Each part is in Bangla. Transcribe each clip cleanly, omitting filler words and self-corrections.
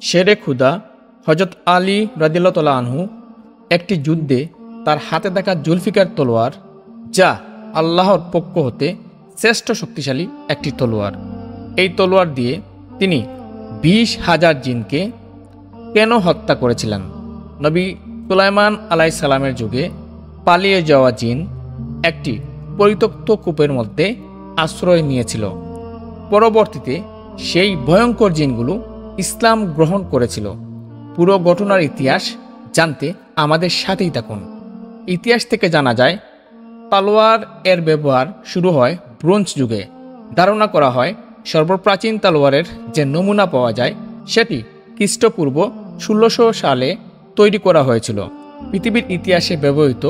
শেরে খুদা হজরত আলী রাদিয়াল্লাহু তাআলা আনহু একটি যুদ্ধে তার হাতে থাকা জুলফিকার তলোয়ার, যা আল্লাহর পক্ষ হতে শ্রেষ্ঠ শক্তিশালী একটি তলোয়ার, এই তলোয়ার দিয়ে তিনি 20,000 জিনকে কেন হত্যা করেছিলেন? নবী সুলাইমান আলাইহিস সালামের যুগে পালিয়ে যাওয়া জিন একটি পরিত্যক্ত কূপের মধ্যে আশ্রয় নিয়েছিল। পরবর্তীতে সেই ভয়ঙ্কর জিনগুলো ইসলাম গ্রহণ করেছিল। পুরো ঘটনার ইতিহাস জানতে আমাদের সাথেই থাকুন। ইতিহাস থেকে জানা যায়, তলোয়ার এর ব্যবহার শুরু হয় ব্রোঞ্জ যুগে। ধারণা করা হয় সর্বপ্রাচীন তলোয়ারের যে নমুনা পাওয়া যায় সেটি খ্রিস্টপূর্ব 1600 সালে তৈরি করা হয়েছিল। পৃথিবীর ইতিহাসে ব্যবহৃত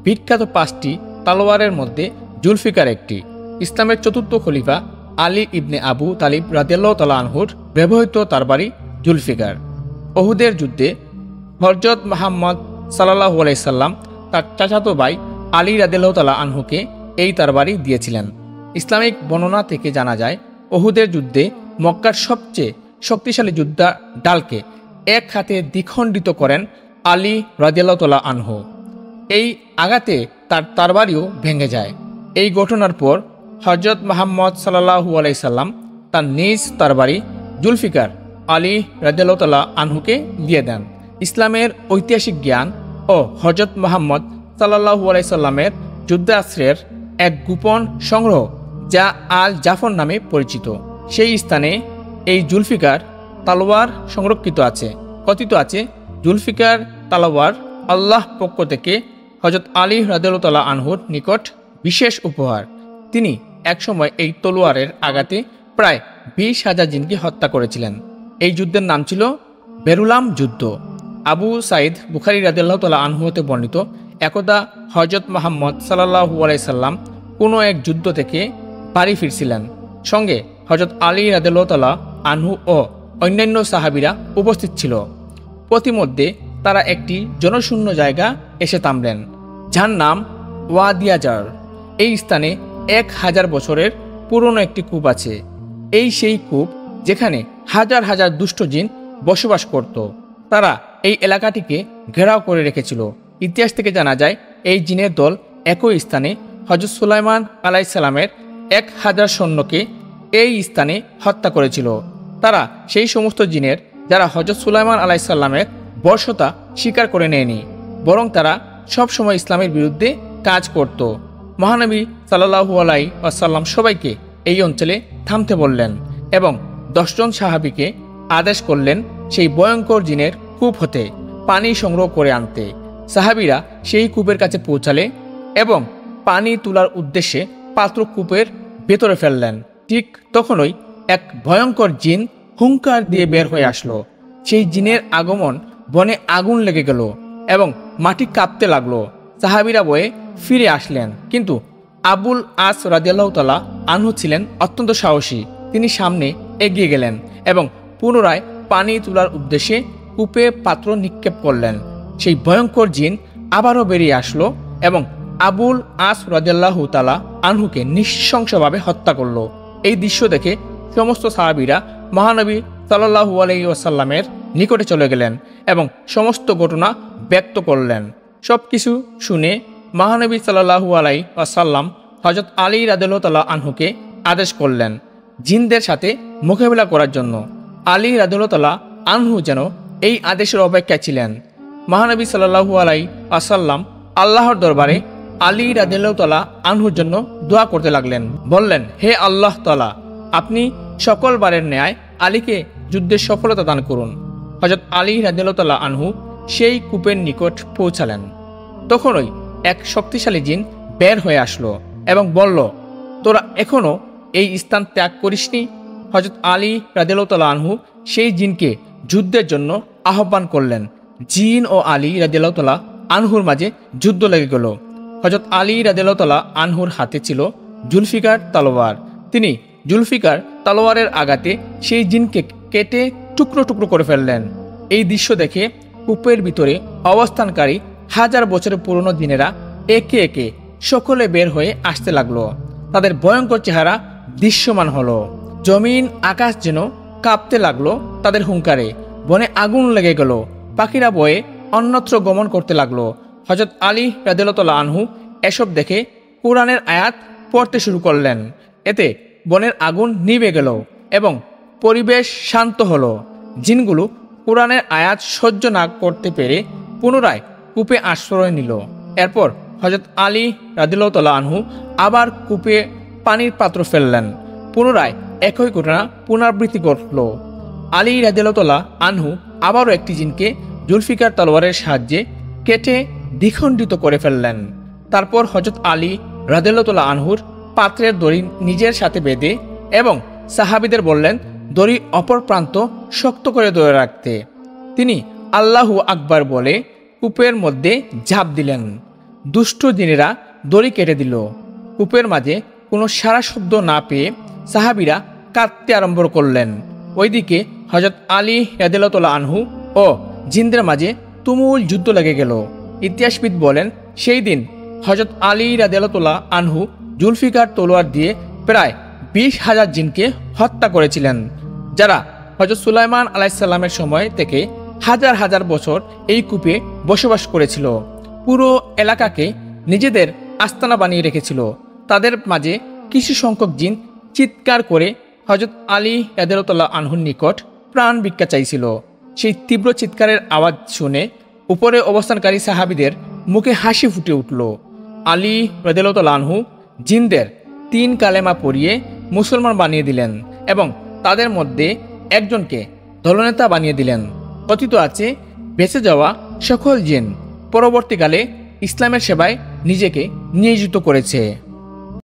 বিখ্যাত 5টি তলোয়ারের মধ্যে জুলফিকার একটি। ইসলামের চতুর্থ খলিফা আলী ইবনে আবু তালিব রাদিয়াল্লাহু তাআলা আনহুর ব্যবহৃত তরবারি জুলফিকার। উহুদের যুদ্ধে হযরত মুহাম্মদ সাল্লাল্লাহু আলাইহি সাল্লাম তার চাচাতো ভাই আলী রাদিয়াল্লাহু তাআলা আনহুকে এই তরবারি দিয়েছিলেন। ইসলামিক বর্ণনা থেকে জানা যায়, উহুদের যুদ্ধে মক্কার সবচেয়ে শক্তিশালী যোদ্ধা ডালকে এক হাতে দ্বিখণ্ডিত করেন আলী রাদিয়াল্লাহু তাআলা আনহু। এই আঘাতে তার তরবারিও ভেঙে যায়। এই ঘটনার পর হযরত মুহাম্মদ সাল্লাল্লাহু আলাইহি সাল্লাম তার নিজ তরবারি জুলফিকার আলী রাদিয়াল্লাহু তাআলা আনহুকে দিয়ে দেন। ইসলামের ঐতিহাসিক জ্ঞান ও হযরত মুহাম্মদ সাল্লাল্লাহু আলাইহি সাল্লামের যুদ্ধাস্ত্রের এক গোপন সংগ্রহ, যা আল জাফর নামে পরিচিত, সেই স্থানে এই জুলফিকার তলোয়ার সংরক্ষিত আছে। কথিত আছে, জুলফিকার তলোয়ার আল্লাহ পক্ষ থেকে হযরত আলী রাদিয়াল্লাহু তাআলা আনহুর নিকট বিশেষ উপহার। তিনি একসময় এই তলোয়ারের আঘাতে প্রায় 20,000 জিনকে হত্যা করেছিলেন। এই যুদ্ধের নাম ছিল বেরুলাম যুদ্ধ। আবু সাঈদ বুখারী রাদিয়াল্লাহু তাআলা আনহু হতে বর্ণিত, একদা হযরত মুহাম্মদ সাল্লাল্লাহু আলাইহি সাল্লাম কোনো এক যুদ্ধ থেকে বাড়ি ফিরছিলেন। সঙ্গে হযরত আলী রাদিয়াল্লাহু তাআলা আনহু ও অন্যান্য সাহাবীরা উপস্থিত ছিল। পথিমধ্যে তারা একটি জনশূন্য জায়গা এসে থামলেন, যার নাম ওয়াদিয়াজার। এই স্থানে 1000 বছরের পুরনো একটি কূপ আছে। এই সেই কূপ যেখানে হাজার হাজার দুষ্ট জিন বসবাস করত। তারা এই এলাকাটিকে ঘেরাও করে রেখেছিল। ইতিহাস থেকে জানা যায়, এই জিনের দল একই স্থানে হযরত সুলাইমান আলাইহিস সালামের 1000 সৈন্যকে এই স্থানে হত্যা করেছিল। তারা সেই সমস্ত জিনের যারা হযরত সুলাইমান আলাইহিস সালামের বর্ষতা স্বীকার করে নেয়নি, বরং তারা সবসময় ইসলামের বিরুদ্ধে কাজ করত। মহানবী সাল্লাল্লাহু আলাইহি ওয়াসাল্লাম সবাইকে এই অঞ্চলে থামতে বললেন এবং 10 জন সাহাবীকে আদেশ করলেন সেই ভয়ঙ্কর জিনের কূপ হতে পানি সংগ্রহ করে আনতে। সাহাবীরা সেই কূপের কাছে পৌঁছালে এবং পানি তোলার উদ্দেশ্যে পাত্র কূপের ভেতরে ফেললেন। ঠিক তখনই এক ভয়ঙ্কর জিন হুঙ্কার দিয়ে বের হয়ে আসলো। সেই জিনের আগমন বনে আগুন লেগে গেল এবং মাটি কাঁপতে লাগলো। সাহাবীরা বয়ে ফিরে আসলেন, কিন্তু আবুল আস রাদিয়াল্লাহু তাআলা আনহু ছিলেন অত্যন্ত সাহসী। তিনি সামনে এগিয়ে গেলেন এবং পুনরায় পানি তোলার উদ্দেশ্যে কূপে পাত্র নিক্ষেপ করলেন। সেই ভয়ঙ্কর জিন আবারও বেরিয়ে আসলো এবং আবুল আস রাদিয়াল্লাহু তাআলা আনহুকে নৃশংসভাবে হত্যা করল। এই দৃশ্য দেখে সমস্ত সাহাবীরা মহানবী সাল্লাল্লাহু আলাইহি ওয়াসাল্লামের নিকটে চলে গেলেন এবং সমস্ত ঘটনা ব্যক্ত করলেন। সবকিছু শুনে মহানবী সাল্লাল্লাহু আলাইহি ওয়াসাল্লাম হযরত আলী রাদিয়াল্লাহু তাআলা আনহুকে আদেশ করলেন জিনদের সাথে মোকাবিলা করার জন্য। আলী রাদিয়াল্লাহু তাআলা আনহু যেন এই আদেশের অপেক্ষায় ছিলেন। মহানবী সাল্লাল্লাহু আলাইহি ওয়াসাল্লাম আল্লাহর দরবারে আলী রাদিয়াল্লাহু তাআলা আনহুর জন্য দোয়া করতে লাগলেন। বললেন, হে আল্লাহ তাআলা, আপনি সকল বারের ন্যায় আলীকে যুদ্ধের সফলতা দান করুন। হযরত আলী রাদিয়াল্লাহু তাআলা আনহু সেই কূপের নিকট পৌঁছালেন। তখনই এক শক্তিশালী জিন বের হয়ে আসলো এবং বলল, তোরা এখনো এই স্থান ত্যাগ করিসনি? হযরত আলী রাদিয়াল্লাহু তাআলা আনহু সেই জিনকে যুদ্ধের জন্য আহ্বান করলেন। জিন ও আলী রাদিয়াল্লাহু তাআলা আনহুর মাঝে যুদ্ধ লেগে গেল। হযরত আলী রাদিয়াল্লাহু তাআলা আনহুর হাতে ছিল জুলফিকার তলোয়ার। তিনি জুলফিকার তলোয়ারের আঘাতে সেই জিনকে কেটে টুকরো টুকরো করে ফেললেন। এই দৃশ্য দেখে কূপের ভিতরে অবস্থানকারী হাজার বছরের পুরনো জিনেরা একে একে সকলে বের হয়ে আসতে লাগলো। তাদের ভয়ঙ্কর চেহারা দৃশ্যমান হলো। জমিন আকাশ যেন কাঁপতে লাগলো তাদের হুঙ্কারে। বনে আগুন লেগে গেল। পাখিরা বয়ে অন্যত্র গমন করতে লাগলো। হযরত আলী রাদিয়াল্লাহু আনহু এসব দেখে কোরআনের আয়াত পড়তে শুরু করলেন। এতে বনের আগুন নিভে গেল এবং পরিবেশ শান্ত হলো। জিনগুলো কোরআনের আয়াত সহ্য না করতে পেরে পুনরায় কূপে আশ্রয় নিল। এরপর হযরত আলী রাদিয়াল্লাহু আনহু আবার কূপে পানির পাত্র ফেললেন। পুনরায় একই ঘটনা পুনরাবৃত্তি ঘটল। আলী রাদিয়াল্লাহু আনহু আবারও একটি জিনকে জুলফিকার তলোয়ারের সাহায্যে কেটে দ্বিখণ্ডিত করে ফেললেন। তারপর হযরত আলী রাদিয়াল্লাহু আনহুর পাত্রের দড়ি নিজের সাথে বেঁধে এবং সাহাবীদের বললেন দড়ি অপর প্রান্ত শক্ত করে ধরে রাখতে। তিনি আল্লাহু আকবার বলে কূপের মধ্যে ঝাঁপ দিলেন। দুষ্ট জিনেরা দড়ি কেটে দিল। কূপের মাঝে কোনো সারা শব্দ না পেয়ে সাহাবীরা কাঁদতে আরম্ভ করলেন। ওইদিকে হযরত আলী রাদিয়াল্লাহু আনহু ও জিনদের মাঝে তুমুল যুদ্ধ লেগে গেল। ইতিহাসবিদ বলেন সেই দিন হযরত আলী রাদিয়াল্লাহু আনহু জুলফিকার তলোয়ার দিয়ে প্রায় 20,000 জিনকে হত্যা করেছিলেন, যারা হযরত সুলাইমান আলাইহিসসালামের সময় থেকে হাজার হাজার বছর এই কূপে বসবাস করেছিল। পুরো এলাকাকে নিজেদের আস্তানা বানিয়ে রেখেছিল। তাদের মাঝে কিছু সংখ্যক জিন চিৎকার করে হযরত আলী রাদিয়াল্লাহু আনহুর নিকট প্রাণ ভিক্ষা চাইছিল। সেই তীব্র চিৎকারের আওয়াজ শুনে উপরে অবস্থানকারী সাহাবীদের মুখে হাসি ফুটে উঠল। আলী রাদিয়াল্লাহু আনহু জিনদের 3 কালেমা পড়িয়ে মুসলমান বানিয়ে দিলেন এবং তাদের মধ্যে একজনকে দলনেতা বানিয়ে দিলেন। কথিত আছে বেঁচে যাওয়া সকল জিন পরবর্তীকালে ইসলামের সেবায় নিজেকে নিয়োজিত করেছে।